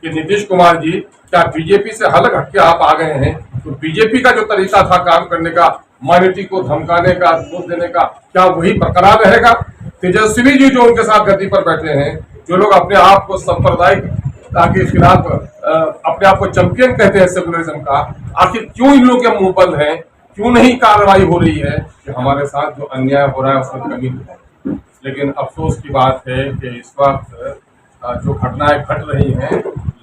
कि नीतीश कुमार जी क्या बीजेपी से अलग हटके आप आ गए हैं, तो बीजेपी का जो तरीका था काम करने का, माइनॉरिटी को धमकाने का, वोट देने का, क्या वही बरकरार रहेगा? तेजस्वी जी जो उनके साथ गद्दी पर बैठे हैं, जो लोग अपने आप को सांप्रदायिकता के खिलाफ अपने आप को चैंपियन कहते हैं सेकुलरिज्म का, आखिर क्यों इन लोग के मुंह बंद हैं? क्यों नहीं कार्रवाई हो रही है कि हमारे साथ जो अन्याय हो रहा है उसमें कमी है? लेकिन अफसोस की बात है कि इस वक्त जो घटनाएं घट रही हैं,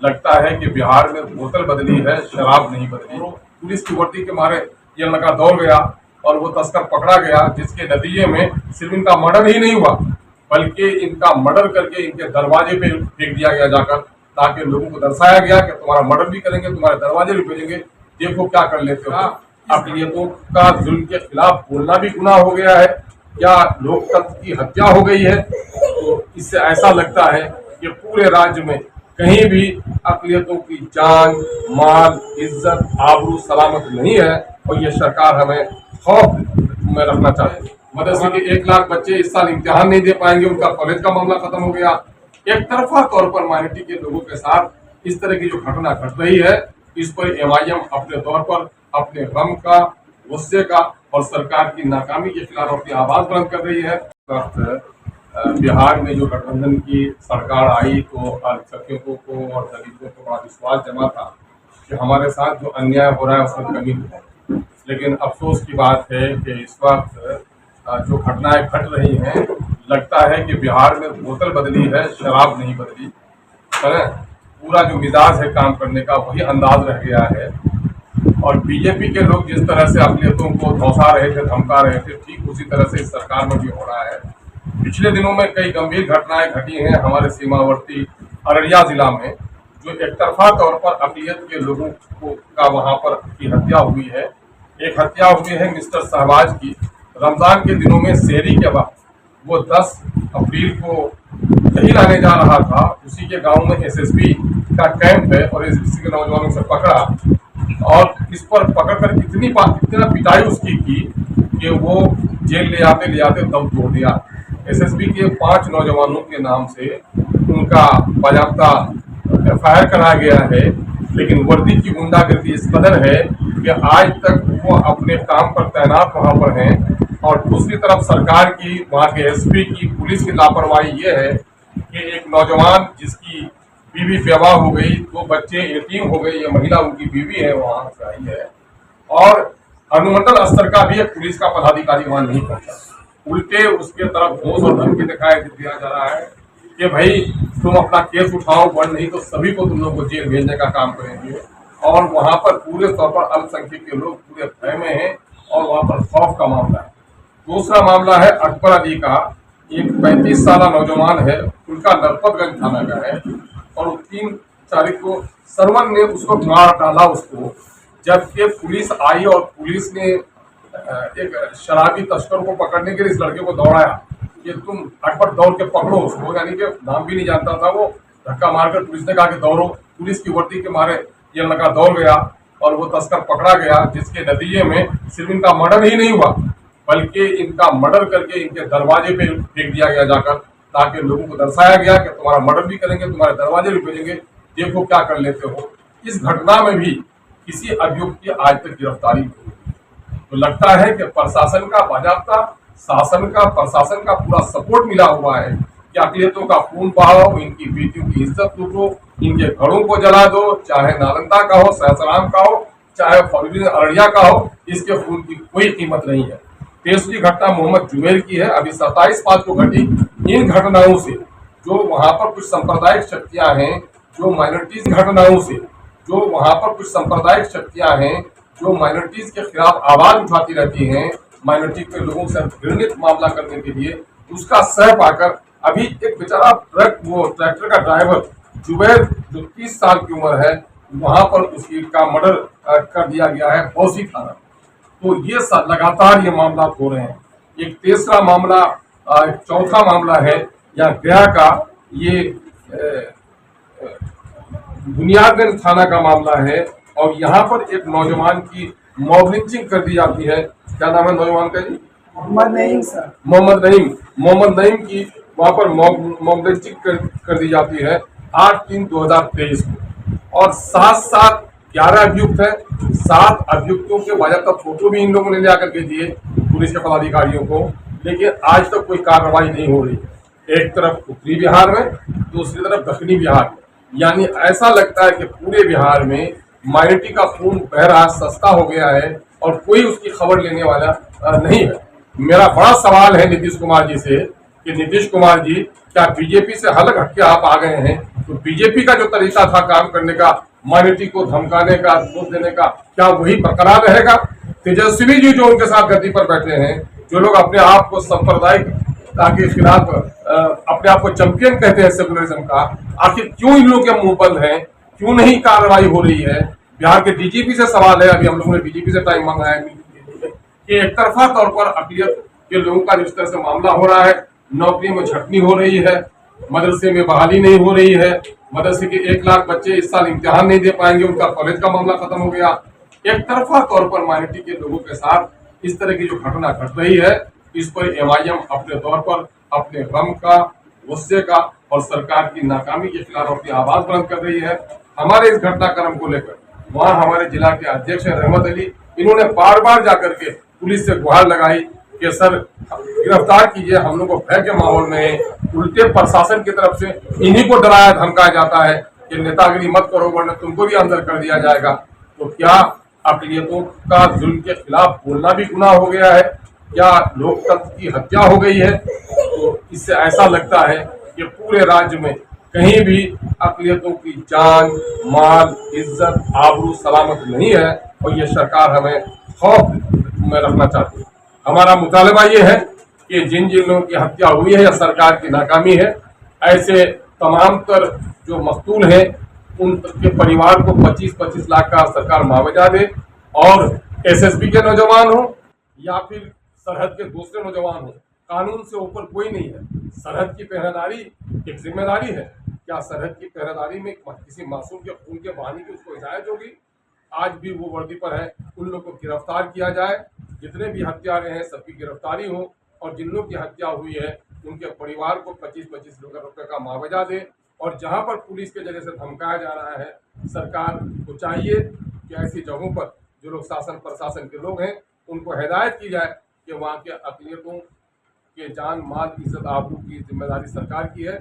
लगता है कि बिहार में बोतल बदली है, शराब नहीं बदली। पुलिस की वर्दी के मारे ये लड़का दौड़ गया और वो तस्कर पकड़ा गया, जिसके नतीजे में सिर्फ इनका मर्डर ही नहीं हुआ बल्कि इनका मर्डर करके इनके दरवाजे पे फेंक दिया गया जाकर, ताकि लोगों को दर्शाया गया कि तुम्हारा मर्डर भी करेंगे, तुम्हारे दरवाजे भी भेजेंगे, देखो क्या कर लेते हो। अक़लियतों का जुल्म के खिलाफ बोलना भी गुनाह हो गया है, क्या लोकतंत्र की हत्या हो गई है? तो इससे ऐसा लगता है कि पूरे राज्य में कहीं भी अक़लियतों की जान, माल, इज्जत, आबरू सलामत नहीं है और ये सरकार हमें खौफ में रखना चाहिए। मदरसे के 1 लाख बच्चे इस साल इम्तिहान नहीं दे पाएंगे, उनका कॉलेज का मामला खत्म हो गया। एक तरफा तौर पर माइनॉरिटी के लोगों के साथ इस तरह की जो घटना घट रही है, इस पर एमआईएम अपने तौर पर अपने गम का, गुस्से का और सरकार की नाकामी के खिलाफ अपनी आवाज बुलंद कर रही है। बिहार में जो गठबंधन की सरकार आई तो अल्पसंख्यकों को और दलितों को बड़ा विश्वास जमा था कि हमारे साथ जो अन्याय हो रहा है उसमें कमी है। लेकिन अफसोस की बात है कि इस वक्त जो घटनाएं घट रही हैं, लगता है कि बिहार में बोतल बदली है, शराब नहीं बदली है। पूरा जो मिजाज है काम करने का वही अंदाज रह गया है और बीजेपी के लोग जिस तरह से अक़लियतों को धौंसा रहे थे, धमका रहे थे, ठीक उसी तरह से इस सरकार में भी हो रहा है। पिछले दिनों में कई गंभीर घटनाएं घटी हैं हमारे सीमावर्ती अररिया जिला में, जो एक तरफा तौर पर अक़लियत के लोगों को का वहां पर की हत्या हुई है। एक हत्या हुई है मिस्टर शहबाज की, रमजान के दिनों में शहरी के वक्त वो 10 अप्रैल को दही लाने जा रहा था, उसी के गांव में एसएसबी का कैंप है और एसएसबी के नौजवानों से पकड़ा और इस पर पकड़कर इतना पिटाई उसकी की कि वो जेल ले आते दम तोड़ दिया। एसएसबी के 5 नौजवानों के नाम से उनका बाज़ाब्ता एफआईआर कराया गया है, लेकिन वर्दी की गुंडागर्दी इस कदर है कि आज तक वो अपने काम पर तैनात वहां पर हैं। और दूसरी तरफ सरकार की, वहां के एसपी की, पुलिस की लापरवाही ये है कि एक नौजवान जिसकी बीवी बेवाह हो गई, 2 बच्चे यतीम हो गए, ये महिला उनकी बीवी है, वहां से आई है और अनुमंडल स्तर का भी एक पुलिस का पदाधिकारी वहां नहीं पहुंचा। उल्टे उसके तरफ घूस और धमकी दिखाई दिया जा रहा है कि भाई तुम अपना केस उठाओ, वन नहीं तो सभी को तुम लोग को जेल भेजने का काम करेंगे। और वहां पर पूरे तौर पर अल्पसंख्यक के लोग पूरे भय में हैं और वहां पर खौफ का मामला है। दूसरा मामला है अकबर अली का, एक 35 साल नौजवान है, उनका नरपतगंज थाना का है और 3 तारीख को सरवन ने उसको मार डाला उसको, जबकि पुलिस आई और पुलिस ने एक शराबी तस्कर को पकड़ने के लिए इस लड़के को दौड़ाया कि तुम अकबर दौड़ के पकड़ो उसको, यानी कि नाम भी नहीं जानता था वो। धक्का मारकर पुलिस ने कहा कि दौड़ो, पुलिस की वर्दी के मारे ये लड़का दौड़ गया और वो तस्कर पकड़ा गया, जिसके नतीजे में सिर्फ इनका मर्डर ही नहीं हुआ बल्कि इनका मर्डर करके इनके दरवाजे पे फेंक दिया गया जाकर, ताकि लोगों को दर्शाया गया कि तुम्हारा मर्डर भी करेंगे, तुम्हारे दरवाजे भी भेजेंगे, देखो क्या कर लेते हो। इस घटना में भी किसी अभियुक्त की आज तक गिरफ्तारी नहीं हुई। तो लगता है कि प्रशासन का बाज़ाब्ता, शासन का, प्रशासन का पूरा सपोर्ट मिला हुआ है कि अक़लियतों का खून बहाओ, इनकी बेटियों की इज्जत लूटो, इनके घरों को जला दो, चाहे नालंदा का हो, सहसराम का हो, चाहे फॉरबिन अररिया का हो, इसके खून की कोई कीमत नहीं है। तीसरी घटना मोहम्मद जुबैर की है, अभी 27/5 को घटी। इन घटनाओं से जो वहां पर कुछ सांप्रदायिक शक्तियां हैं, जो माइनॉरिटीज घटनाओं से जो वहां पर कुछ सांप्रदायिक शक्तियां हैं जो माइनॉरिटीज के खिलाफ आवाज उठाती रहती हैं, माइनॉरिटी के लोगों से घृणित मामला करने के लिए, उसका सह पाकर अभी एक बेचारा ट्रैक्टर का ड्राइवर जुबैर जो 30 साल की उम्र है, वहां पर उसकी का मर्डर कर दिया गया है बौसी थाना। तो ये लगातार ये मामला हो रहे हैं। एक तीसरा मामला, चौथा मामला है या गया का, ये बुनियादगंज थाना का मामला है और यहाँ पर एक नौजवान की मॉब लिंचिंग कर दी जाती है। क्या नाम है नौजवान का जी? मोहम्मद नईम सर। मोहम्मद नईम की वहाँ पर मॉब लिंचिंग कर दी जाती है 8/3/2023 को। और 11 अभियुक्त हैं। 7 अभियुक्तों के बाकायदा फोटो भी इन लोगों ने ले आकर के दिए पुलिस के पदाधिकारियों को, लेकिन आज तक कोई कार्रवाई नहीं हो रही। एक तरफ उत्तरी बिहार में, दूसरी तरफ दक्षिणी बिहार में, यानी ऐसा लगता है कि पूरे बिहार में माइनॉरिटी का खून बह रहा, सस्ता हो गया है और कोई उसकी खबर लेने वाला नहीं है। मेरा बड़ा सवाल है नीतीश कुमार जी से कि नीतीश कुमार जी, क्या बीजेपी से अलग हटके आप आ गए हैं? तो बीजेपी का जो तरीका था काम करने का, माइनॉरिटी को धमकाने का, दोष देने का, क्या वही बरकरार रहेगा? तेजस्वी जी जो उनके साथ गद्दी पर बैठे हैं, जो लोग अपने आप को सांप्रदायिक के खिलाफ अपने आप को चैंपियन कहते हैं सेकुलरिज्म का, आखिर क्यों इन लोगों के मुंह बंद है? क्यों नहीं कार्रवाई हो रही है? बिहार के डीजीपी से सवाल है, अभी हम लोगों ने डीजीपी से टाइम मांगा है कि एक तरफा तौर पर अकलियत के लोगों का जिस तरह से मामला हो रहा है, नौकरी में छटनी हो रही है, मदरसे में बहाली नहीं हो रही है, मदरसे के 1 लाख बच्चे इस साल इम्तिहान नहीं दे पाएंगे, उनका कॉलेज का मामला खत्म हो गया। एक तरफा तौर पर माइनॉरिटी के लोगों के साथ इस तरह की जो घटना घट रही है, इस पर एमआईएम अपने तौर पर अपने गम का, गुस्से का और सरकार की नाकामी के खिलाफ अपनी आवाज बुलंद कर रही है। हमारे इस घटनाक्रम को लेकर वहाँ हमारे जिला के अध्यक्ष है रहमत अली, इन्होंने बार बार जाकर के पुलिस से गुहार लगाई कि सर गिरफ्तार कीजिए, हम लोग को भय के माहौल में उल्टे प्रशासन की तरफ से इन्हीं को डराया धमकाया जाता है कि नेतागिरी मत करो वरना तुमको भी अंदर कर दिया जाएगा। तो क्या अकलियतों का जुल्म के खिलाफ बोलना भी गुनाह हो गया है? क्या लोकतंत्र की हत्या हो गई है? तो इससे ऐसा लगता है कि पूरे राज्य में कहीं भी अकलियतों की जान, माल, इज्जत, आबरू सलामत नहीं है और ये सरकार हमें खौफ में रखना चाहती है। हमारा मुतालबा ये है कि जिन जिन लोगों की हत्या हुई है या सरकार की नाकामी है, ऐसे तमाम तर जो मकतूल हैं उनके परिवार को 25-25 लाख का सरकार मुआवजा दे और एसएसबी के नौजवान हो या फिर सरहद के दूसरे नौजवान हो, कानून से ऊपर कोई नहीं है। सरहद की पहरेदारी एक जिम्मेदारी है। क्या सरहद की पहरेदारी में किसी मासूम के खून के बहाने की उसको इजाजत होगी? आज भी वो वर्दी पर है, उन लोगों को गिरफ्तार किया जाए, जितने भी हत्यारे हैं सबकी गिरफ्तारी हो और जिन लोगों की हत्या हुई है उनके परिवार को 25-25 लाख रुपए का मुआवजा दे। और जहां पर पुलिस के जरिए से धमकाया जा रहा है, सरकार को चाहिए कि ऐसी जगहों पर जो लोग शासन प्रशासन के लोग हैं उनको हिदायत की जाए कि वहाँ के अकलियतों के जान, माल, इज्जत, आबरू की जिम्मेदारी सरकार की है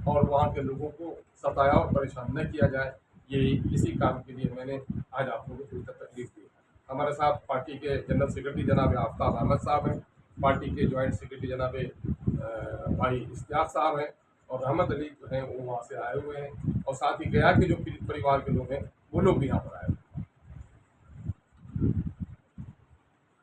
और वहाँ के लोगों को सताया और परेशान न किया जाए। यही इसी काम के लिए मैंने आज आप लोगों को तकलीफ दी। हमारे साथ पार्टी के जनरल सेक्रेटरी जनाब आफ्ताब अहमद साहब हैं, पार्टी के ज्वाइंट सेक्रेटरी जनाब भाई इश्तियाक साहब हैं और रहमत अली जो हैं वो वहाँ से आए हुए हैं और साथ ही गया के जो परिवार के लोग हैं वो लोग भी यहाँ पर आए हुए हैं।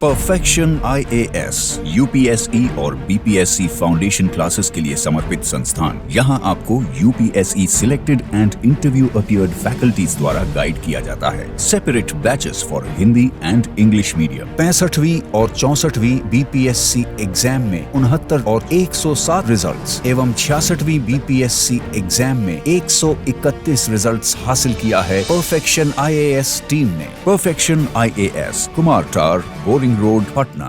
परफेक्शन IAS, UPSE और BPSC फाउंडेशन क्लासेस के लिए समर्पित संस्थान। यहाँ आपको UPSE selected and interview appeared faculties द्वारा गाइड किया जाता है। Separate batches for Hindi and English medium. 65वीं और 64वीं BPSC एग्जाम में 69 और 107 रिजल्ट्स एवं 66वीं BPSC एग्जाम में 131 रिजल्ट्स हासिल किया है परफेक्शन IAS टीम ने। परफेक्शन IAS, कुमार टार, बोरिंग रोड, पटना।